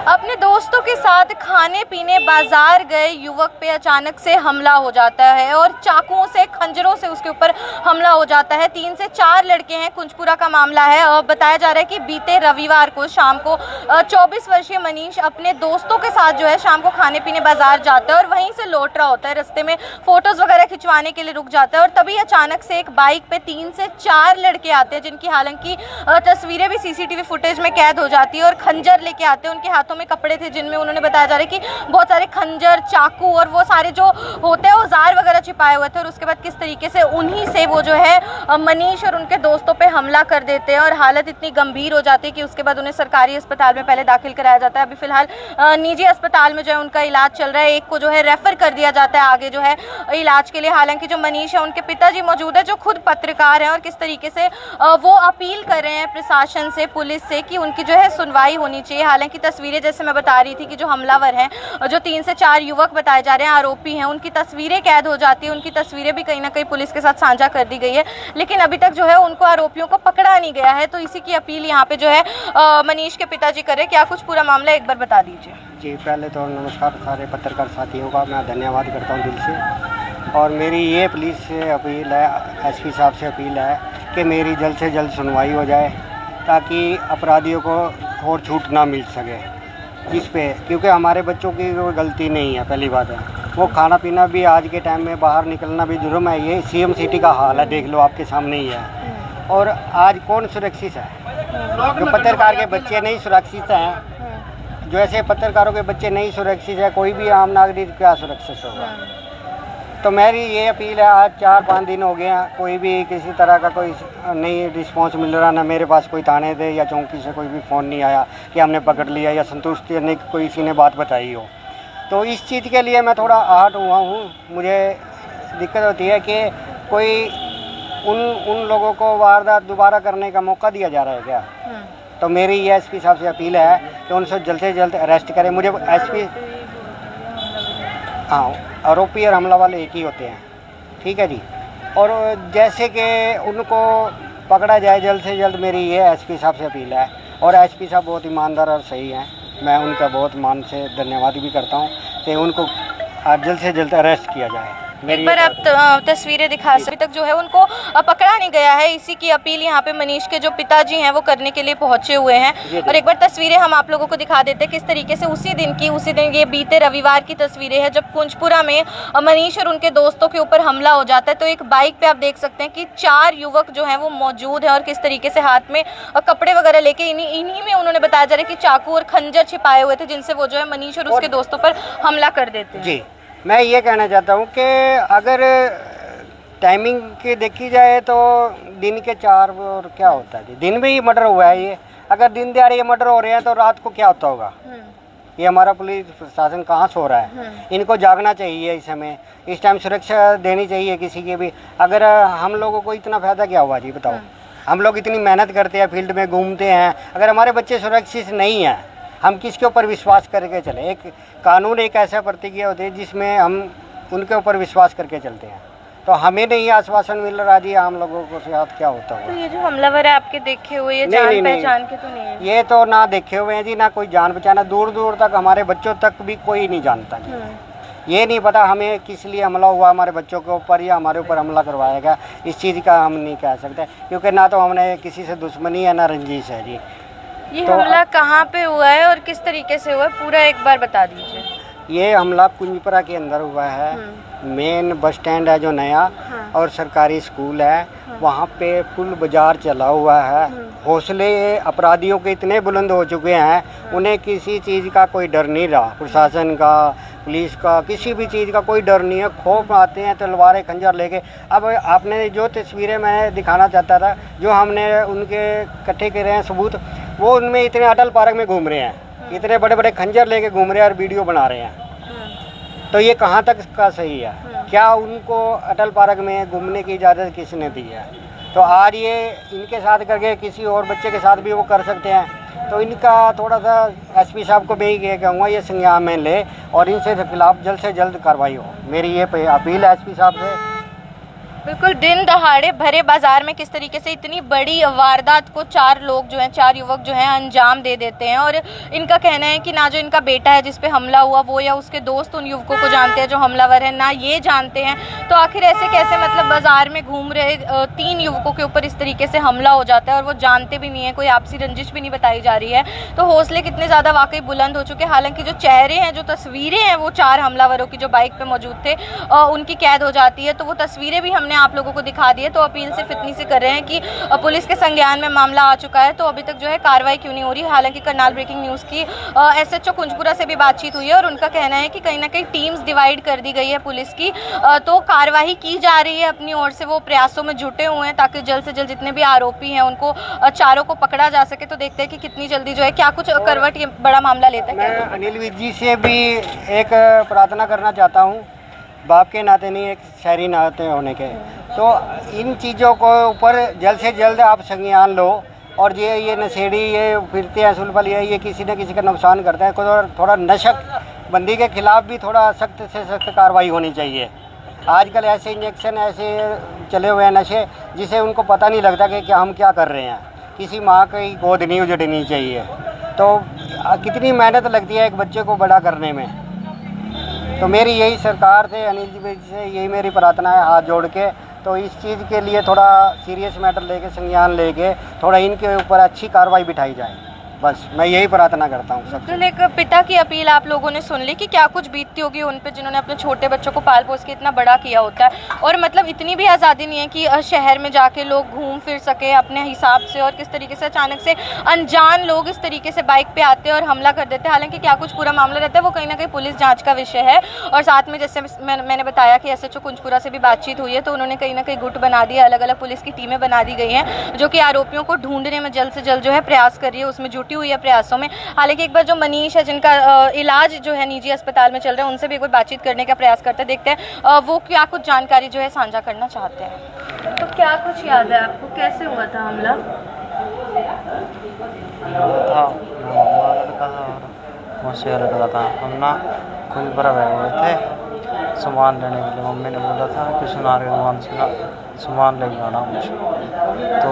अपने दोस्तों के साथ खाने पीने बाजार गए युवक पे अचानक से हमला हो जाता है और चाकुओं से खंजरों से उसके ऊपर हमला हो जाता है। 3 से 4 लड़के हैं, कुंजपुरा का मामला है और बताया जा रहा है कि बीते रविवार को शाम को 24 वर्षीय मनीष अपने दोस्तों के साथ जो है शाम को खाने पीने बाजार जाता है और वहीं से लौट रहा होता है। रास्ते में फोटोज वगैरह खिंचवाने के लिए रुक जाता है और तभी अचानक से एक बाइक पे 3 से 4 लड़के आते हैं, जिनकी हालांकि तस्वीरें भी सीसीटीवी फुटेज में कैद हो जाती है और खंजर लेके आते हैं। उनके हाथों में कपड़े थे जिनमें उन्होंने बताया जा रहा है कि बहुत सारे खंजर, चाकू और वो सारे जो होते हैं औजार वगैरह छिपाए हुए थे। और उसके बाद किस तरीके से उन्हीं से वो जो है मनीष और उनके दोस्तों पे हमला कर देते हैं और हालत इतनी गंभीर हो जाती है कि उसके बाद उन्हें सरकारी अस्पताल में पहले दाखिल कराया जाता है। अभी फिलहाल निजी अस्पताल में जो है उनका इलाज चल रहा है। एक को जो है रेफर कर दिया जाता है आगे जो है इलाज के लिए। हालांकि जो मनीष है उनके पिताजी मौजूद है जो खुद पत्रकार हैं और किस तरीके से वो अपील कर रहे हैं प्रशासन से, पुलिस से कि उनकी जो है सुनवाई होनी चाहिए। हालांकि तस्वीरें जैसे मैं बता रही थी कि जो हमलावर हैं, जो 3 से 4 युवक बताए जा रहे हैं आरोपी हैं, उनकी तस्वीरें कैद हो जाती है। उनकी तस्वीरें भी कहीं ना कहीं पुलिस के साथ साझा कर दी गई है, लेकिन अभी तक जो है उनको आरोपियों को पकड़ा नहीं गया है। तो इसी की अपील यहाँ पे जो है मनीष के पिताजी कर रहे हैं। क्या कुछ पूरा मामला एक बार बता दीजिए। जी, पहले तो नमस्कार सारे पत्रकार साथियों का मैं धन्यवाद करता हूँ दिल से। और मेरी ये पुलिस से अपील है, एसपी साहब से अपील है कि मेरी जल्द से जल्द सुनवाई हो जाए ताकि अपराधियों को और छूट ना मिल सके जिस पे, क्योंकि हमारे बच्चों की कोई गलती नहीं है। पहली बात है वो खाना पीना भी आज के टाइम में बाहर निकलना भी जुर्म है। ये सीएम सिटी का हाल है, देख लो आपके सामने ही है। और आज कौन सुरक्षित है? जो पत्रकार के बच्चे नहीं सुरक्षित हैं, जो ऐसे पत्रकारों के बच्चे नहीं सुरक्षित है, कोई भी आम नागरिक क्या सुरक्षित होगा? तो मेरी ये अपील है, आज 4-5 दिन हो गए हैं, कोई भी किसी तरह का कोई नहीं रिस्पांस मिल रहा, ना मेरे पास कोई थाने से या चौकी से कोई भी फ़ोन नहीं आया कि हमने पकड़ लिया या संतुष्टि ने कोई किसी ने बात बताई हो। तो इस चीज़ के लिए मैं थोड़ा आहत हुआ हूँ। मुझे दिक्कत होती है कि कोई उन लोगों को वारदात दोबारा करने का मौका दिया जा रहा है क्या? तो मेरी ये एसपी साहब से अपील है कि उनसे जल्द से जल्द अरेस्ट करें। मुझे एसपी, हाँ, आरोपी और हमला वाले एक ही होते हैं, ठीक है जी। और जैसे कि उनको पकड़ा जाए जल्द से जल्द, मेरी ये एसपी साहब से अपील है। और एसपी साहब बहुत ईमानदार और सही हैं, मैं उनका बहुत मान से धन्यवाद भी करता हूँ कि उनको जल्द से जल्द अरेस्ट किया जाए। एक बार आप तस्वीरें दिखा सकते। अभी तक जो है उनको पकड़ा नहीं गया है, इसी की अपील यहाँ पे मनीष के जो पिताजी हैं वो करने के लिए पहुंचे हुए हैं। और एक बार तस्वीरें हम आप लोगों को दिखा देते हैं किस तरीके से उसी दिन ये बीते रविवार की तस्वीरें हैं जब कुंजपुरा में मनीष और उनके दोस्तों के ऊपर हमला हो जाता है। तो एक बाइक पे आप देख सकते हैं कि 4 युवक जो हैं वो मौजूद हैं और किस तरीके से हाथ में कपड़े वगैरह लेके इन्हीं में उन्होंने बताया जा रहा है कि चाकू और खंजर छिपाए हुए थे, जिनसे वो जो है मनीष और उसके दोस्तों पर हमला कर देते हैं। जी, मैं ये कहना चाहता हूँ कि अगर टाइमिंग की देखी जाए तो दिन के 4 और क्या होता है, दिन में ही मर्डर हुआ है ये। अगर दिन दिहाड़े ये मर्डर हो रहे हैं तो रात को क्या होता होगा? ये हमारा पुलिस प्रशासन कहाँ सो रहा है? इनको जागना चाहिए इस समय, इस टाइम सुरक्षा देनी चाहिए किसी की भी। अगर हम लोगों को इतना फ़ायदा क्या हुआ जी बताओ? हम लोग इतनी मेहनत करते हैं, फील्ड में घूमते हैं, अगर हमारे बच्चे सुरक्षित नहीं हैं, हम किसके ऊपर विश्वास करके चले? एक कानून एक ऐसा प्रतिज्ञा होती है जिसमें हम उनके ऊपर विश्वास करके चलते हैं। तो हमें नहीं आश्वासन मिल रहा जी, आम लोगों को साथ क्या होता है? तो ये जो हमलावर है आपके देखे हुए, ये जान पहचान के तो नहीं है? ये तो ना देखे हुए हैं जी, ना कोई जान पहचाना। दूर दूर तक हमारे बच्चों तक भी कोई नहीं जानता जी। ये नहीं पता हमें किस लिए हमला हुआ हमारे बच्चों के ऊपर या हमारे ऊपर हमला करवाएगा, इस चीज़ का हम नहीं कह सकते, क्योंकि ना तो हमने किसी से दुश्मनी है ना रंजिश है जी। ये तो हमला कहाँ पे हुआ है और किस तरीके से हुआ है, पूरा एक बार बता दीजिए। ये हमला कुंजपुरा के अंदर हुआ है। मेन बस स्टैंड है जो नया, और सरकारी स्कूल है, वहाँ पे फुल बाजार चला हुआ है। हौसले अपराधियों के इतने बुलंद हो चुके हैं, उन्हें किसी चीज़ का कोई डर नहीं रहा, प्रशासन का, पुलिस का, किसी भी चीज़ का कोई डर नहीं है। खौफ आते हैं तलवारें खंजर लेके। अब आपने जो तस्वीरें मैं दिखाना चाहता था, जो हमने उनके इकट्ठे करे हैं सबूत, वो उनमें इतने अटल पार्क में घूम रहे हैं, इतने बड़े बड़े खंजर लेके घूम रहे हैं और वीडियो बना रहे हैं। तो ये कहाँ तक का सही है? क्या उनको अटल पार्क में घूमने की इजाज़त किसने दी है? तो आज ये इनके साथ करके किसी और बच्चे के साथ भी वो कर सकते हैं। तो इनका थोड़ा सा एसपी साहब को मैं ही कहूँगा ये संज्ञान में ले और इनसे खिलाफ जल्द से जल्द कार्रवाई हो। मेरी ये अपील है एसपी साहब से। बिल्कुल दिन दहाड़े भरे बाजार में किस तरीके से इतनी बड़ी वारदात को चार लोग जो हैं, चार युवक जो हैं अंजाम दे देते हैं। और इनका कहना है कि ना जो इनका बेटा है जिस पे हमला हुआ वो या उसके दोस्त उन युवकों को जानते हैं जो हमलावर है, ना ये जानते हैं। तो आखिर ऐसे कैसे मतलब बाजार में घूम रहे तीन युवकों के ऊपर इस तरीके से हमला हो जाता है और वो जानते भी नहीं है, कोई आपसी रंजिश भी नहीं बताई जा रही है। तो हौसले कितने ज़्यादा वाकई बुलंद हो चुके हैं। हालांकि जो चेहरे हैं, जो तस्वीरें हैं वो चार हमलावरों की जो बाइक पे मौजूद थे उनकी कैद हो जाती है। तो वो तस्वीरें भी हमने आप लोगों को दिखा दी है। तो अपील सिर्फ इतनी सी कर रहे हैं कि पुलिस के संज्ञान में मामला आ चुका है तो अभी तक जो है कार्रवाई क्यों नहीं हो रही। हालांकि करनाल ब्रेकिंग न्यूज़ की SHO कुंजपुरा से भी बातचीत हुई है और उनका कहना है कि कहीं ना कहीं टीम्स डिवाइड कर दी गई है पुलिस की, तो कार्रवाई की जा रही है अपनी ओर से। वो प्रयासों में जुटे हुए हैं ताकि जल्द से जल्द जितने भी आरोपी हैं उनको चारों को पकड़ा जा सके। तो देखते हैं कि कितनी जल्दी जो है क्या कुछ करवट ये बड़ा मामला लेता है। मैं अनिल विज जी से भी एक प्रार्थना करना चाहता हूँ, बाप के नाते नहीं, एक शहरी नाते होने के। तो इन चीज़ों को ऊपर जल्द से जल्द आप संज्ञान लो। और ये नशेड़ी, ये फिरते हैं सुलफल, ये किसी न किसी का नुकसान करता है। थोड़ा नशक बंदी के खिलाफ भी थोड़ा सख्त से सख्त कार्रवाई होनी चाहिए। आजकल ऐसे इंजेक्शन ऐसे चले हुए हैं नशे जिसे उनको पता नहीं लगता कि हम क्या कर रहे हैं। किसी माँ की गोद नहीं उजड़नी चाहिए। तो कितनी मेहनत लगती है एक बच्चे को बड़ा करने में। तो मेरी यही सरकार से, अनिल जी से यही मेरी प्रार्थना है हाथ जोड़ के। तो इस चीज़ के लिए थोड़ा सीरियस मैटर लेके, संज्ञान लेके थोड़ा इनके ऊपर अच्छी कार्रवाई बिठाई जाए। बस मैं यही प्रार्थना करता हूँ सबसे। तो एक पिता की अपील आप लोगों ने सुन ली कि क्या कुछ बीतती होगी उन पे जिन्होंने अपने छोटे बच्चों को पाल पोस के इतना बड़ा किया होता है। और मतलब इतनी भी आज़ादी नहीं है कि शहर में जाके लोग घूम फिर सके अपने हिसाब से। और किस तरीके से अचानक से अनजान लोग इस तरीके से बाइक पे आते हैं और हमला कर देते हैं। हालांकि क्या कुछ पूरा मामला रहता है वो कहीं ना कहीं पुलिस जाँच का विषय है। और साथ में जैसे मैंने बताया कि SHO कुंजपुरा से भी बातचीत हुई है तो उन्होंने कहीं ना कहीं गुट बना दिया, अलग अलग पुलिस की टीमें बना दी गई हैं जो कि आरोपियों को ढूंढने में जल्द से जल्द जो है प्रयास कर रही है, उसमें जुटी हुई है प्रयासों में। हालांकि एक बार जो मनीष है जिनका इलाज जो है निजी अस्पताल में चल रहा है उनसे भी एक बार बातचीत करने का प्रयास करते हैं, देखते हैं वो क्या कुछ जानकारी जो है साझा करना चाहते हैं। तो क्या कुछ याद है आपको, कैसे हुआ था हमला? लड़का था। हम ना कुछ बड़ा गए हुए थे सामान लेने के लिए। मम्मी ने बोला था कि सुनार के दुकान से सामान लेके आना मुझे। तो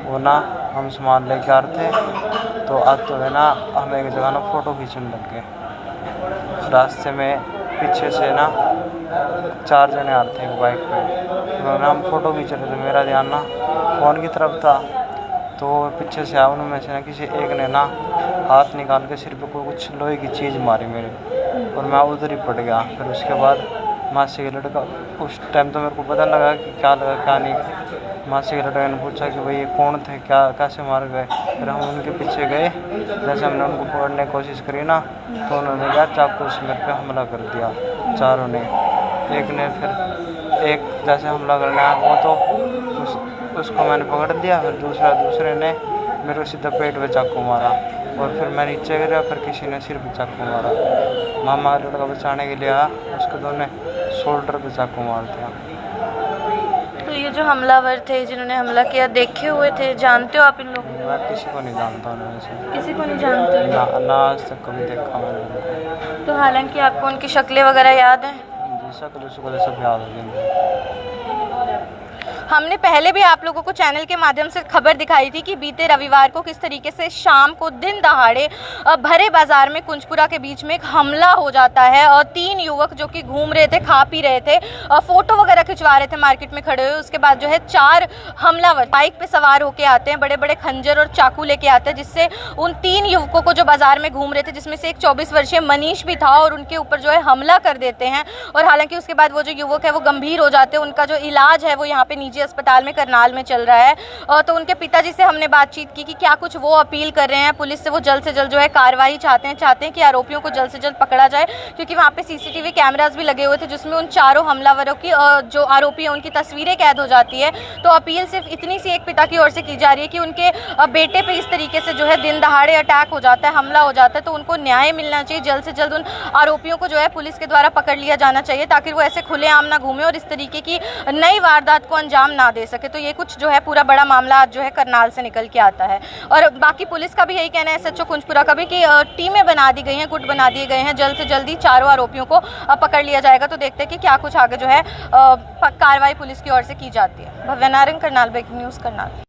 वो ना हम सामान लेके आ रहे थे तो आज तो है ना हम एक जगह ना फ़ोटो खींचने लग गए। रास्ते में पीछे से ना 4 जने आ रहे थे एक बाइक पे। उन्होंने हम फ़ोटो खींच रहे थे, मेरा ध्यान ना फ़ोन की तरफ था। तो पीछे से आया, उनमें से ना किसी एक ने ना हाथ निकाल के सिर पे कोई कुछ लोहे की चीज़ मारी मेरे और मैं उधर ही पड़ गया। फिर उसके बाद मासी के लड़का, उस टाइम तो मेरे को पता लगा कि क्या लगा क्या नहीं। मासी के लड़के ने पूछा कि भाई ये कौन थे, क्या कैसे मार गए। फिर हम उनके पीछे गए। जैसे हमने उनको पकड़ने की कोशिश करी ना तो उन्होंने क्या चाकू से मेरे पे हमला कर दिया चारों ने। एक ने फिर एक जैसे हमला करने आया वो तो उसको मैंने पकड़ दिया। फिर दूसरे ने मेरे को सीधा पेट पे चाकू मारा और फिर मैं नीचे गिरा। फिर किसी ने सिर पे चाकू मारा। मामा लड़का बचाने के लिए आया, उसके दोनों शोल्डर पे चाकू मार दिया। तो ये जो हमलावर थे जिन्होंने हमला किया देखे हुए थे, जानते हो आप इन लोगों को? मैं किसी को नहीं जानता उनमें से। किसी को नहीं जानते? ना आज तक कभी देखा मैंने। तो हालांकि आपको उनकी शक्लें वगैरह याद हैं? जी शक्ल सब याद हो गई। हमने पहले भी आप लोगों को चैनल के माध्यम से खबर दिखाई थी कि बीते रविवार को किस तरीके से शाम को दिन दहाड़े भरे बाजार में कुंजपुरा के बीच में एक हमला हो जाता है और 3 युवक जो कि घूम रहे थे, खा पी रहे थे, फोटो वगैरह खिंचवा रहे थे मार्केट में खड़े हुए। उसके बाद जो है 4 हमलावर बाइक पे सवार होके आते हैं, बड़े बड़े खंजर और चाकू लेके आते हैं, जिससे उन 3 युवकों को जो बाजार में घूम रहे थे, जिसमें से एक 24 वर्षीय मनीष भी था, और उनके ऊपर जो है हमला कर देते हैं। और हालांकि उसके बाद वो जो युवक है वो गंभीर हो जाते हैं। उनका जो इलाज है वो यहाँ पे निजी अस्पताल में करनाल में चल रहा है। तो उनके पिताजी से हमने बातचीत की कि क्या कुछ वो अपील कर रहे हैं पुलिस से। वो जल्द से जल्द जो है कार्रवाई चाहते हैं कि आरोपियों को जल्द से जल्द पकड़ा जाए, क्योंकि वहाँ पे CCTV कैमरास भी लगे हुए थे जिसमें उन चारों हमलावरों की जो आरोपी हैं उनकी तस्वीरें कैद हो जाती है। तो अपील सिर्फ इतनी सी एक पिता की ओर से की जा रही है कि उनके बेटे पे इस तरीके से जो है दिन दहाड़े अटैक हो जाता है, हमला हो जाता है, तो उनको न्याय मिलना चाहिए। जल्द से जल्द उन आरोपियों को जो है पुलिस के द्वारा पकड़ लिया जाना चाहिए ताकि वो ऐसे खुलेआम ना घूमे और इस तरीके की नई वारदात को अंजाम अंजाम ना दे सके। तो ये कुछ जो है पूरा बड़ा मामला आज जो है करनाल से निकल के आता है। और बाकी पुलिस का भी यही कहना है, SHO कुंजपुरा का भी, कि टीमें बना दी गई हैं, गुट बना दिए गए हैं, जल्द से जल्दी चारों आरोपियों को पकड़ लिया जाएगा। तो देखते हैं कि क्या कुछ आगे जो है कार्रवाई पुलिस की ओर से की जाती है। भव्य नारंग, करनाल ब्रेकिंग न्यूज़, करनाल।